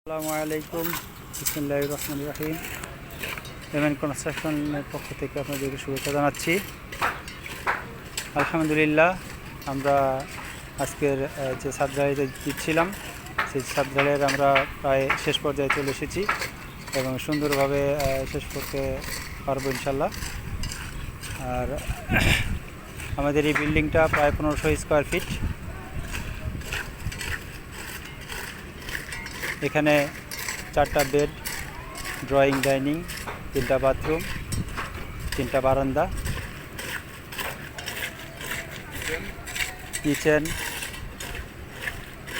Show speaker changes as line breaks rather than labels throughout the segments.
আসসালামু আলাইকুম, বিসমিল্লাহির রহমানির রহিম। এমএন কনস্ট্রাকশনের পক্ষ থেকে আপনাদেরকে শুভেচ্ছা জানাচ্ছি। আলহামদুলিল্লাহ, আমরা আজকের যে ছাদ ঢালাইতে দিচ্ছিলাম সেই ছাদ ঢালাইয়ের আমরা প্রায় শেষ পর্যায়ে চলে এসেছি এবং সুন্দরভাবে শেষ করতে পারবো ইনশাল্লাহ। আর আমাদের এই বিল্ডিংটা প্রায় 1500 স্কোয়ার ফিট। এখানে 4টা বেড, ড্রয়িং, ডাইনিং, 3টা বাথরুম, 3টা বারান্দা, কিচেন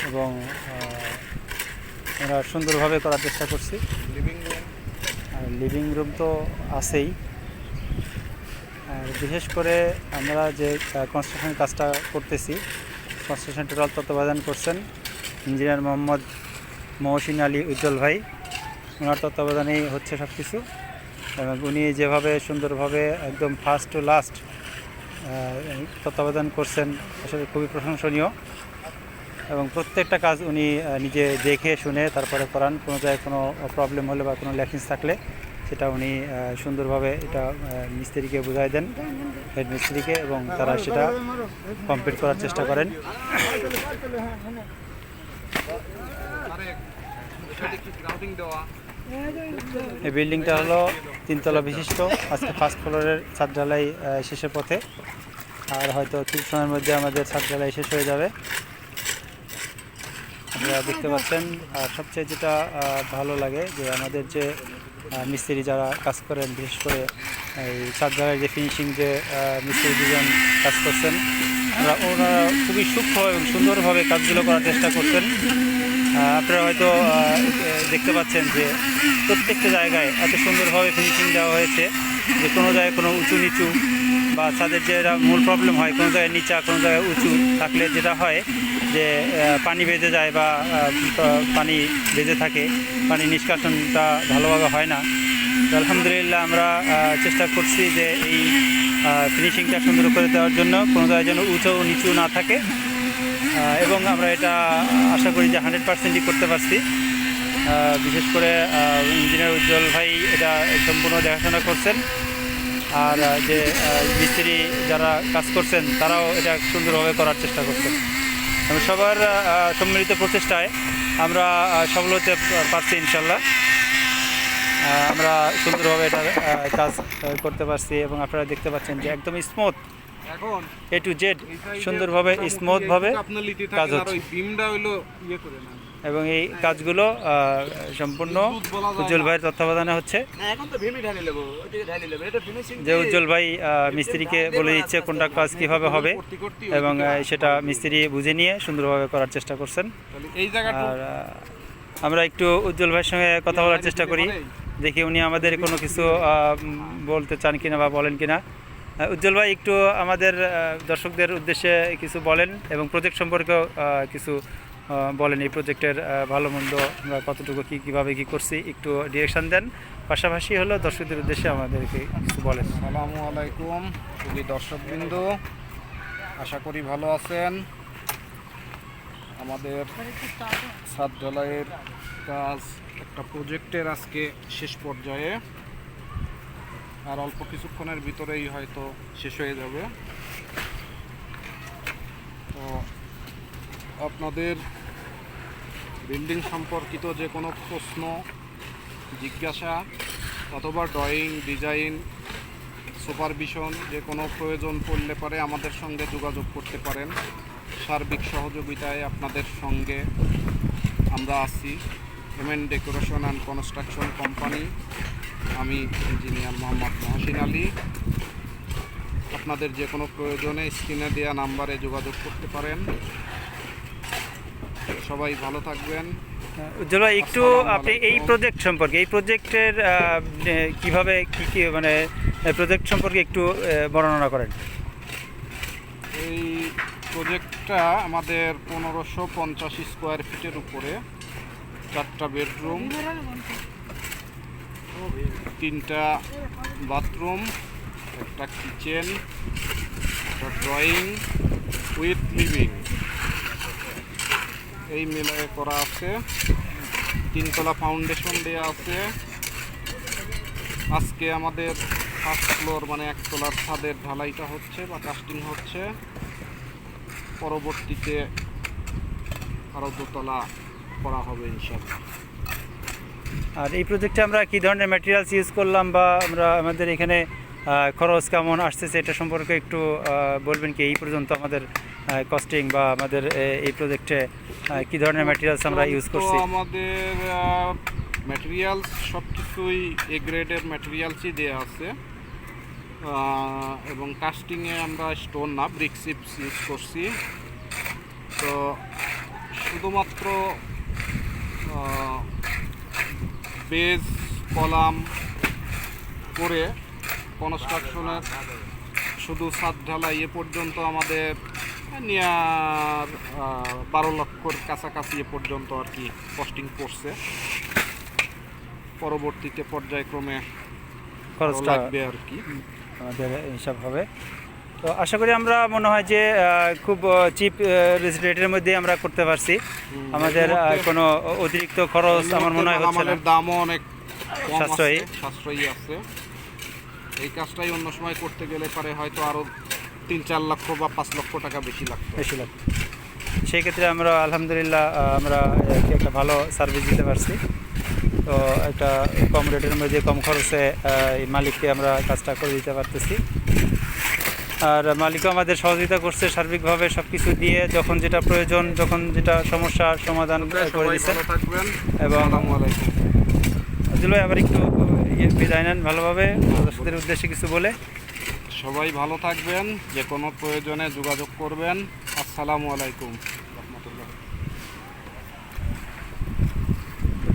এবং আমরা সুন্দরভাবে করার চেষ্টা করছি। লিভিং রুম তো আছেই। আর বিশেষ করে আমরা যে কনস্ট্রাকশন কাজটা করতেছি, কনস্ট্রাকশন টোটাল তত্ত্বাবধান করছেন ইঞ্জিনিয়ার মোহাম্মদ মহসিন আলী উজ্জ্বল ভাই। ওনার তত্ত্বাবধানেই হচ্ছে সব কিছু এবং উনি যেভাবে সুন্দরভাবে একদম ফার্স্ট টু লাস্ট তত্ত্বাবধান করছেন আসলে খুবই প্রশংসনীয় এবং প্রত্যেকটা কাজ উনি নিজে দেখে শুনে তারপরে করান। কোনো জায়গায় কোনো প্রবলেম হলে বা কোনো ল্যাকিংস থাকলে সেটা উনি সুন্দরভাবে এটা মিস্ত্রিকে বুঝাই দেন, হেড মিস্ত্রিকে, এবং তারা সেটা কমপ্লিট করার চেষ্টা করেন। এই বিল্ডিংটা হলো 3তলা বিশিষ্ট। আজকে ফার্স্ট ফ্লোরের ছাদ ঢালাই শেষের পথে, আর হয়তো কিছু সময়ের মধ্যে আমাদের ছাদ ঢালাই শেষ হয়ে যাবে। আপনারা দেখতে পাচ্ছেন। আর সবচেয়ে যেটা ভালো লাগে যে আমাদের যে মিস্ত্রি যারা কাজ করেন, বিশেষ করে এই ছাদ ঢালাই যে ফিনিশিং যে মিস্ত্রি দুজন কাজ করছেন, ওনারা খুবই সূক্ষ্ম এবং সুন্দরভাবে কাজগুলো করার চেষ্টা করছেন। আপনারা হয়তো দেখতে পাচ্ছেন যে প্রত্যেকটা জায়গায় এত সুন্দরভাবে ফিনিশিং দেওয়া হয়েছে যে কোনো জায়গায় কোনো উঁচু নিচু বা ছাদের যে মূল প্রবলেম হয়, কোনো জায়গায় নিচা কোনো জায়গায় উঁচু থাকলে যেটা হয় যে পানি বেঁধে যায় বা পানি বেঁধে থাকে, পানি নিষ্কাশনটা ভালোভাবে হয় না। তো আলহামদুলিল্লাহ আমরা চেষ্টা করছি যে এই ফিনিশিংটা সুন্দর করে দেওয়ার জন্য, কোনো জায়গায় যেন উঁচু নিচু না থাকে, এবং আমরা এটা আশা করি যে 100%ই করতে পারছি। বিশেষ করে ইঞ্জিনিয়ার উজ্জ্বল ভাই এটা সম্পূর্ণ দেখাশোনা করছেন, আর যে মিস্ত্রি যারা কাজ করছেন তারাও এটা সুন্দরভাবে করার চেষ্টা করছেন। এবং সবার সম্মিলিত প্রচেষ্টায় আমরা সফল হতে পারছি ইনশাল্লাহ। আমরা সুন্দরভাবে এটা কাজ করতে পারছি এবং আপনারা দেখতে পাচ্ছেন যে একদম স্মুথ, এ টু জেড সুন্দরভাবে স্মুথভাবে কাজ হচ্ছে। এবং এই কাজগুলো সম্পূর্ণ উজ্জ্বল ভাইয়ের তত্ত্বাবধানে হচ্ছে। যে উজ্জ্বল ভাই মিস্ত্রিকে বলে দিচ্ছে কোনটা কাজ কীভাবে হবে এবং সেটা মিস্ত্রি বুঝে নিয়ে সুন্দরভাবে করার চেষ্টা করছেন। আর আমরা একটু উজ্জ্বল ভাইয়ের সঙ্গে কথা বলার চেষ্টা করি, দেখি উনি আমাদের কোনো কিছু বলতে চান কিনা বা বলেন কিনা। উজ্জ্বল ভাই, একটু আমাদের দর্শকদের উদ্দেশ্যে কিছু বলেন এবং প্রজেক্ট সম্পর্কেও কিছু বলেন। এই প্রজেক্টের ভালো মন্দ আমরা কতটুকু কীভাবে কী করছি একটু ডিরেকশন দেন, পাশাপাশি হলো দর্শকদের উদ্দেশ্যে আমাদেরকে কিছু বলেন।
আসসালামু আলাইকুম দর্শকবৃন্দ, আশা করি ভালো আছেন। আমাদের ছাদ ঢালাইয়ের কাজ একটা প্রজেক্টের আজকে শেষ পর্যায়ে, আর অল্প কিছুক্ষণের ভিতরেই হয়তো শেষ হয়ে যাবে। তো আপনাদের বিল্ডিং সম্পর্কিত যে কোনো প্রশ্ন, জিজ্ঞাসা অথবা ড্রয়িং, ডিজাইন, সুপারভিশন যে কোনো প্রয়োজন পড়লে পারে আমাদের সঙ্গে যোগাযোগ করতে পারেন। সার্বিক সহযোগিতায় আপনাদের সঙ্গে আমরা আছি। MN decoration and construction company. আমি ইঞ্জিনিয়ার মোহাম্মদ মহসিন আলী। আপনাদের যে কোনো প্রয়োজনে স্ক্রিনে দেওয়া নাম্বারে যোগাযোগ করতে পারেন। সবাই ভালো থাকবেন।
উজ্জ্বল ভাই, একটু আপনি এই প্রজেক্ট সম্পর্কে, এই প্রজেক্টের কীভাবে কী মানে প্রজেক্ট সম্পর্কে একটু বর্ণনা করেন।
এই প্রজেক্টটা আমাদের 1550 স্কোয়ার ফিটের উপরে, 4টা বেডরুম, 3টা বাথরুম, একটা কিচেন, একটা ড্রয়িং উইথ লিভিং, এই মিলায়ে করা আছে। 3 তলা ফাউন্ডেশন দেওয়া আছে। আজকে আমাদের ফার্স্ট ফ্লোর মানে 1 তলার ছাদের ঢালাইটা হচ্ছে বা কাস্টিং হচ্ছে। পরবর্তীতে আরও 2 তলা করা হবে ইনশাআল্লাহ।
আর এই প্রজেক্টে আমরা কী ধরনের ম্যাটেরিয়ালস ইউজ করলাম বা আমরা আমাদের এখানে খরচ কেমন আসতেছে এটা সম্পর্কে একটু বলবেন কি? এই পর্যন্ত আমাদের কস্টিং বা আমাদের এই প্রজেক্টে কী ধরনের ম্যাটেরিয়ালস আমরা ইউজ
তো
করছি?
আমাদের ম্যাটেরিয়ালস সব কিছুই এ গ্রেডের ম্যাটেরিয়ালসই দেওয়া আছে। এবং কাস্টিংয়ে আমরা স্টোন না ব্রিক চিপস ইউজ করছি। তো শুধুমাত্র বেজ কলাম করে কনস্ট্রাকশনের শুধু ছাদ ঢালাই এ পর্যন্ত আমাদের নিয়ার 12 লক্ষর কাছাকাছি এ পর্যন্ত আর কি কস্টিং পড়ছে। পরবর্তীতে পর্যায়ক্রমে
খরচটা
লাগবে আর কি
আমাদের হিসাব হবে। তো আশা করি আমরা মনে হয় যে খুব চিপ রেটের মধ্যে আমরা করতে পারছি। আমাদের কোনো অতিরিক্ত খরচ আমার মনে হয় হচ্ছে না।
আমাদের দামও অনেক কম
সাশ্রয়ী।
সাশ্রয়ী আছে। এই কাজটাই অন্য সময় করতে গেলে পারে হয়তো আরও 3-4 লক্ষ বা 5 লক্ষ টাকা বেশি লাগতো।
সেই ক্ষেত্রে আমরা আলহামদুলিল্লাহ আমরা একটা ভালো সার্ভিস দিতে পারছি। তো একটা কম রেটের মধ্যে কম খরচে এই মালিককে আমরা কাজটা করে দিতে পারতেছি। আর মালিকও আমাদের সহযোগিতা করছে সার্বিকভাবে সব কিছু দিয়ে, যখন যেটা প্রয়োজন, যখন যেটা সমস্যার সমাধান করে দিচ্ছে। এবং আবার একটু বিদায় নেন ভালোভাবে দর্শকদের উদ্দেশ্যে কিছু বলে।
সবাই ভালো থাকবেন, যে কোনো প্রয়োজনে যোগাযোগ করবেন। আসসালামু আলাইকুম রহমতুল্লাহ।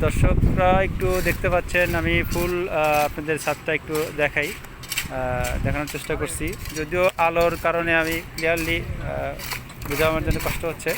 দর্শকরা একটু দেখতে পাচ্ছেন, আমি ফুল আপনাদের ছাদটা একটু দেখানোর চেষ্টা করছি, যদিও আলোর কারণে আমি ক্লিয়ারলি বোঝানোর জন্য কষ্ট হচ্ছে।